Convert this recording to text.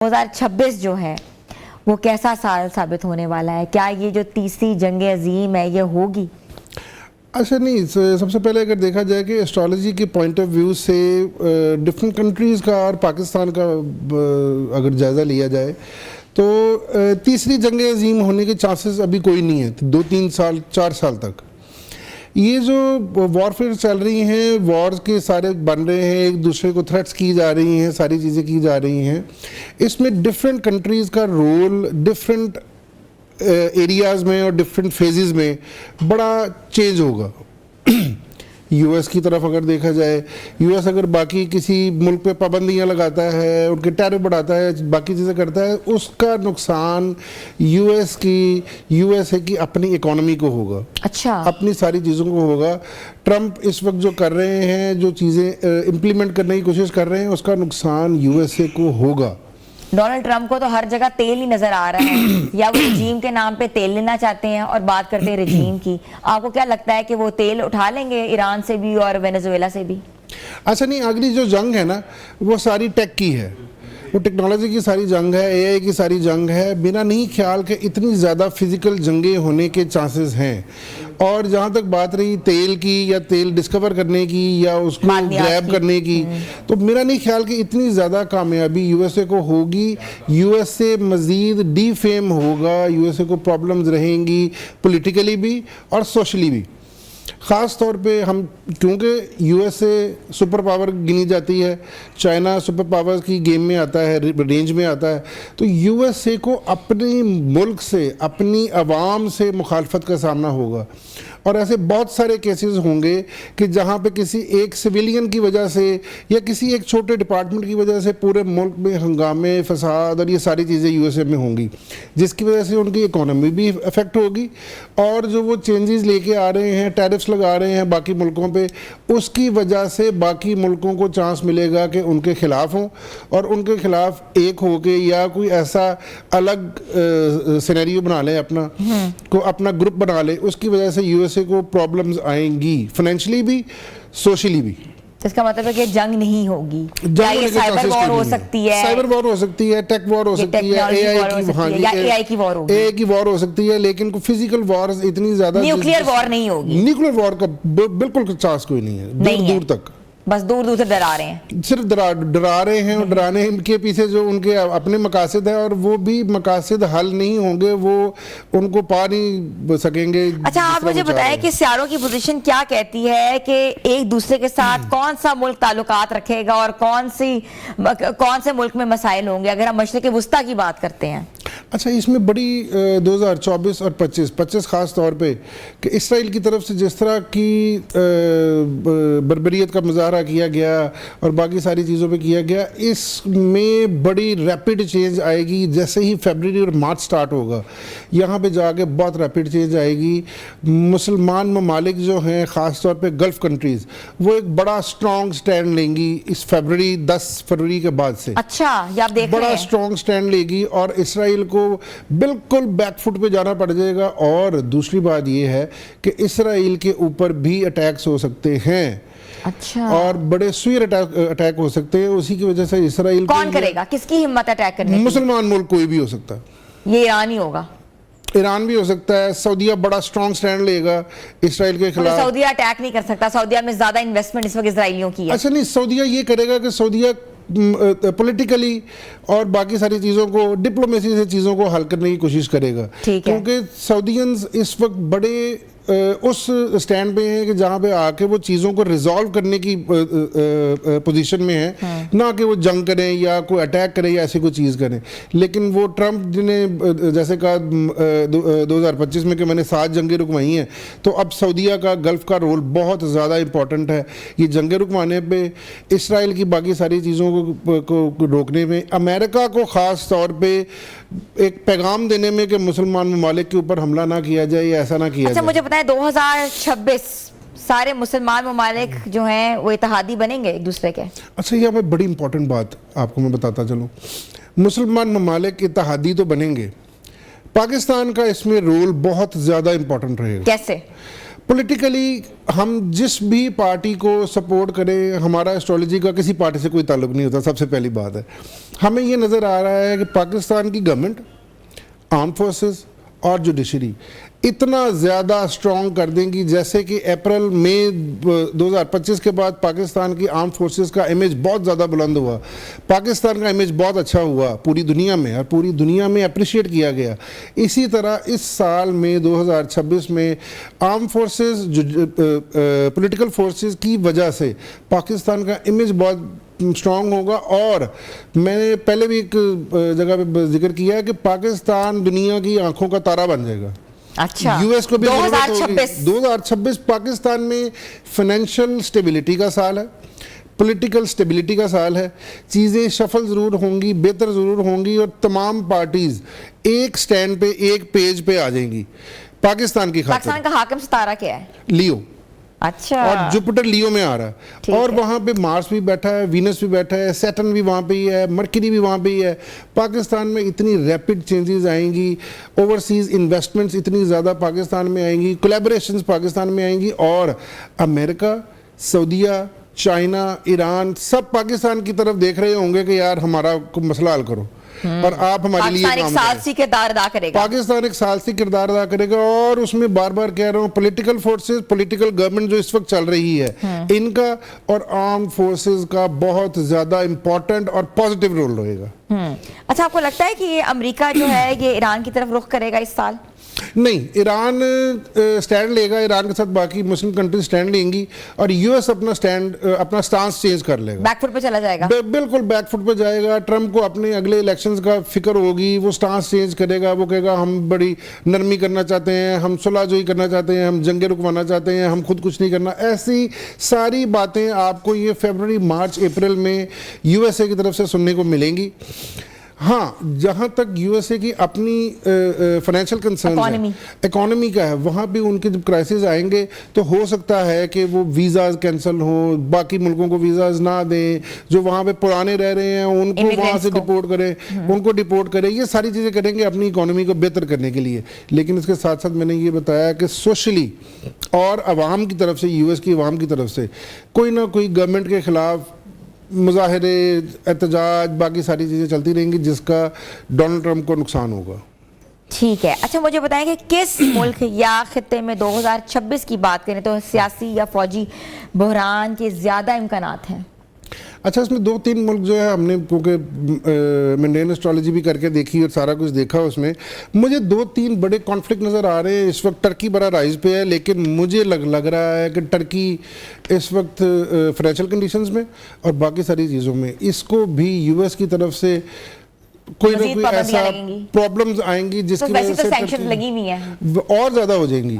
2026 जो है वो कैसा साल साबित होने वाला है? क्या ये जो तीसरी जंग अजीम है ये होगी? अच्छा नहीं, सबसे पहले अगर देखा जाए कि एस्ट्रोलॉजी के पॉइंट ऑफ व्यू से डिफरेंट कंट्रीज़ का और पाकिस्तान का अगर जायज़ा लिया जाए तो तीसरी जंग अजीम होने के चांसेस अभी कोई नहीं है 2-3 साल 4 साल तक। ये जो वॉरफेयर चल रही हैं, वॉर्स के सारे बन रहे हैं, एक दूसरे को थ्रेट्स की जा रही हैं, सारी चीज़ें की जा रही हैं, इसमें डिफरेंट कंट्रीज़ का रोल डिफरेंट एरियाज़ में और डिफरेंट फेजेस में बड़ा चेंज होगा। यूएस की तरफ अगर देखा जाए, यूएस अगर बाकी किसी मुल्क पे पाबंदियां लगाता है, उनके टैरिफ बढ़ाता है, बाकी चीज़ें करता है, उसका नुकसान यूएसए की अपनी इकोनॉमी को होगा। अच्छा, अपनी सारी चीज़ों को होगा। ट्रंप इस वक्त जो कर रहे हैं, जो चीज़ें इम्प्लीमेंट करने की कोशिश कर रहे हैं, उसका नुकसान यूएसए को होगा। डोनाल्ड ट्रंप को तो हर जगह तेल ही नजर आ रहा है या वो रजीम के नाम पे तेल लेना चाहते हैं। और बात करते हैं रजीम की, आपको क्या लगता है कि वो तेल उठा लेंगे ईरान से भी और वेनेजुएला से भी? अच्छा नहीं, अगली जो जंग है ना वो सारी टेक की है, वो टेक्नोलॉजी की सारी जंग है, एआई की सारी जंग है। बिना नहीं ख्याल के इतनी ज़्यादा फिजिकल जंगें होने के चांसेस हैं। और जहाँ तक बात रही तेल की या तेल डिस्कवर करने की या उसको ग्रैब करने की, तो मेरा नहीं ख्याल कि इतनी ज़्यादा कामयाबी यूएसए को होगी। यूएसए मज़ीद डीफेम होगा, यूएसए को प्रॉब्लम्स रहेंगी पॉलिटिकली भी और सोशली भी। ख़ास तौर पे हम, क्योंकि यूएसए सुपर पावर गिनी जाती है, चाइना सुपर पावर्स की गेम में आता है, रेंज में आता है, तो यूएसए को अपने मुल्क से, अपनी आवाम से मुखालफत का सामना होगा। और ऐसे बहुत सारे केसेस होंगे कि जहाँ पे किसी एक सिविलियन की वजह से या किसी एक छोटे डिपार्टमेंट की वजह से पूरे मुल्क में हंगामे, फसाद और ये सारी चीज़ें यूएसए में होंगी, जिसकी वजह से उनकी इकोनॉमी भी अफेक्ट होगी। और जो वो चेंजेस लेके आ रहे हैं, टैरिफ्स लगा रहे हैं बाकी मुल्कों पे, उसकी वजह से बाकी मुल्कों को चांस मिलेगा कि उनके ख़िलाफ़ हों और उनके ख़िलाफ़ एक हो के या कोई ऐसा अलग सिनेरियो बना लें, अपना ग्रुप बना ले। उसकी वजह से यूएसए को प्रॉब्लम्स आएंगी, फाइनेंशियली भी, सोशली भी। तो इसका मतलब है कि जंग नहीं होगी, या ये साइबर वॉर हो सकती है, साइबर वॉर हो सकती है, टेक वॉर हो सकती है, एआई की वॉर हो सकती है, लेकिन फिजिकल वॉर इतनी ज्यादा, न्यूक्लियर वॉर नहीं होगी। न्यूक्लियर वॉर का बिल्कुल चांस कोई नहीं है, दूर दूर तक। बस दूर दूर से डरा रहे हैं, सिर्फ डरा रहे हैं। और डराने के पीछे जो उनके अपने मकासद है, और वो भी मकासद हल नहीं होंगे, वो उनको पा नहीं सकेंगे। अच्छा, आप मुझे बताएं कि सियारों की पोजीशन क्या कहती है कि एक दूसरे के साथ कौन सा मुल्क ताल्लुकात रखेगा और कौन से मुल्क में मसाइल होंगे, अगर हम मशरिक़ वुस्ता की बात करते हैं? अच्छा, इसमें बड़ी 2024 और 25 ख़ास तौर पे कि इसराइल की तरफ से जिस तरह की बर्बरियत का मुजाहरा किया गया और बाकी सारी चीज़ों पे किया गया, इसमें बड़ी रैपिड चेंज आएगी। जैसे ही फरवरी और मार्च स्टार्ट होगा, यहाँ पे जाके बहुत रैपिड चेंज आएगी। मुसलमान ममालिक जो हैं, ख़ास तौर पे गल्फ़ कंट्रीज़, वो एक बड़ा स्ट्रॉन्ग स्टैंड लेंगी इस 10 फरवरी के बाद से। अच्छा, ये आप देख रहे हैं, बड़ा स्ट्रॉन्ग स्टैंड लेगी और इसराइल को बिल्कुल बैकफुट पे जाना पड़ जाएगा। और दूसरी बात यह है कि इसराइल के ऊपर भी अटैक्स हो सकते हैं। अच्छा, और बड़े सुईर अटैक हो सकते हैं। उसी की वजह से इसराइल कौन करेगा? किसकी हिम्मत अटैक करने की? मुसलमान मुल्क कोई भी हो सकता है। ये ईरान ही होगा, ईरान भी हो सकता है। सऊदीया बड़ा स्ट्रॉन्ग स्टैंड लेगा इसराइल के खिलाफ। सऊदीया अटैक नहीं कर सकता, सऊदीया में ज्यादा इन्वेस्टमेंट इस वक्त इजराइलियों की है। अच्छा नहीं, सऊदीया ये करेगा कि सऊदीया पॉलिटिकली और बाकी सारी चीज़ों को, डिप्लोमेसी से चीज़ों को हल करने की कोशिश करेगा, क्योंकि सऊदीयंस इस वक्त बड़े उस स्टैंड पे हैं कि जहाँ पे आके वो चीज़ों को रिजॉल्व करने की पोजीशन में है, ना कि वो जंग करें या कोई अटैक करें या ऐसी कोई चीज़ करें। लेकिन वो ट्रंप जिन्हें जैसे कहा 2025 में कि मैंने 7 जंगें रुकवाई हैं, तो अब सऊदीया का गल्फ़ का रोल बहुत ज़्यादा इंपॉर्टेंट है। ये जंगें रुकवाने पे, इसराइल की बाकी सारी चीज़ों को रोकने में, अमेरिका को ख़ास तौर पर एक पैगाम देने में कि मुसलमान ममालिक के ऊपर हमला ना किया जाए या ऐसा ना किया जाए। मुझे पता है 2026 सारे मुसलमान ममालिक जो हैं वो इत्तेहादी बनेंगे एक दूसरे के। अच्छा, ये हमें बड़ी इंपॉर्टेंट बात आपको मैं बताता चलूँ। मुसलमान ममालिक इत्तेहादी तो बनेंगे, पाकिस्तान का इसमें रोल बहुत ज़्यादा इंपॉर्टेंट रहेगा। कैसे? पॉलिटिकली हम जिस भी पार्टी को सपोर्ट करें, हमारा एस्ट्रोलॉजी का किसी पार्टी से कोई ताल्लुक नहीं होता, सबसे पहली बात है। हमें ये नज़र आ रहा है कि पाकिस्तान की गवर्नमेंट, आर्म फोर्सेस और जुडिशरी इतना ज़्यादा स्ट्रॉन्ग कर देंगी, जैसे कि अप्रैल मई 2025 के बाद पाकिस्तान की आर्म फोर्सेस का इमेज बहुत ज़्यादा बुलंद हुआ, पाकिस्तान का इमेज बहुत अच्छा हुआ पूरी दुनिया में, और पूरी दुनिया में अप्रिशिएट किया गया। इसी तरह इस साल में 2026 में आर्म फोर्सेस, पॉलिटिकल फोर्सेस की वजह से पाकिस्तान का इमेज बहुत स्ट्रॉन्ग होगा। और मैंने पहले भी एक जगह पे जिक्र किया है कि पाकिस्तान दुनिया की आंखों का तारा बन जाएगा। अच्छा, यूएस को भी 2026 पाकिस्तान में फाइनेंशियल स्टेबिलिटी का साल है, पॉलिटिकल स्टेबिलिटी का साल है। चीज़ें शफल ज़रूर होंगी, बेहतर ज़रूर होंगी, और तमाम पार्टीज़ एक स्टैंड पे, एक पेज पे आ जाएंगी पाकिस्तान की खातिर। पाकिस्तान का हाकिम सितारा क्या है? लियो। अच्छा, और जुपिटर लियो में आ रहा है, और वहाँ पे मार्स भी बैठा है, वीनस भी बैठा है, सैटर्न भी वहाँ पे ही है, मरकरी भी वहाँ पे ही है। पाकिस्तान में इतनी रैपिड चेंजेस आएंगी, ओवरसीज इन्वेस्टमेंट्स इतनी ज़्यादा पाकिस्तान में आएंगी, कोलैबोरेशंस पाकिस्तान में आएंगी, और अमेरिका, सऊदीया, चाइना, ईरान सब पाकिस्तान की तरफ देख रहे होंगे कि यार हमारा मसला हल करो और आप हमारे लिए पाकिस्तान एक सालसी किरदार अदा करेगा। पाकिस्तान एक सालसी किरदार अदा करेगा, और उसमें बार बार कह रहा हूँ, पॉलिटिकल फोर्सेस, पॉलिटिकल गवर्नमेंट जो इस वक्त चल रही है, इनका और आर्म फोर्सेस का बहुत ज्यादा इंपॉर्टेंट और पॉजिटिव रोल रहेगा। अच्छा, आपको लगता है कि ये अमेरिका जो है ये ईरान की तरफ रुख करेगा इस साल? नहीं, ईरान स्टैंड लेगा, ईरान के साथ बाकी मुस्लिम कंट्री स्टैंड लेंगी, और यूएस अपना स्टांस चेंज कर लेगा, बैकफुट पे चला जाएगा। बिल्कुल बैकफुट पे जाएगा। ट्रंप को अपने अगले इलेक्शंस का फिक्र होगी, वो स्टांस चेंज करेगा, वो कहेगा हम बड़ी नरमी करना चाहते हैं, हम सुलहजोई करना चाहते हैं, हम जंगे रुकवाना चाहते हैं, हम खुद कुछ नहीं करना। ऐसी सारी बातें आपको ये फरवरी, मार्च, अप्रैल में यूएसए की तरफ से सुनने को मिलेंगी। हाँ, जहाँ तक यूएसए की अपनी फाइनेंशियल कंसर्न है, इकोनॉमी का है, वहाँ भी उनके जब क्राइसिस आएंगे तो हो सकता है कि वो वीज़ाज कैंसिल हों, बाकी मुल्कों को वीज़ाज ना दें, जो वहाँ पे पुराने रह रहे हैं उनको वहाँ से डिपोर्ट करें, उनको डिपोर्ट करें। ये सारी चीज़ें करेंगे अपनी इकोनॉमी को बेहतर करने के लिए। लेकिन इसके साथ साथ मैंने ये बताया कि सोशली और अवाम की तरफ से, यूएस की अवाम की तरफ से कोई ना कोई गवर्नमेंट के खिलाफ मुजाहरे, एहतजाज, बाकी सारी चीज़ें चलती रहेंगी, जिसका डोनाल्ड ट्रंप को नुकसान होगा। ठीक है। अच्छा, मुझे बताएं कि किस मुल्क या खित्ते में 2026 की बात करें तो सियासी या फौजी बहरान के ज़्यादा इम्कानात हैं? अच्छा, इसमें 2-3 मुल्क जो है, हमने क्योंकि मंडेन एस्ट्रोलॉजी भी करके देखी और सारा कुछ देखा, उसमें मुझे 2-3 बड़े कॉन्फ्लिक्ट नज़र आ रहे हैं। इस वक्त टर्की बड़ा राइज पे है, लेकिन मुझे लग रहा है कि टर्की इस वक्त फाइनेंशियल कंडीशंस में और बाकी सारी चीज़ों में इसको भी यूएस की तरफ से कोई ना कोई ऐसा प्रॉब्लम्स आएंगी जिसकी वजह से सैंक्शन लगी हुई है और ज़्यादा हो जाएंगी।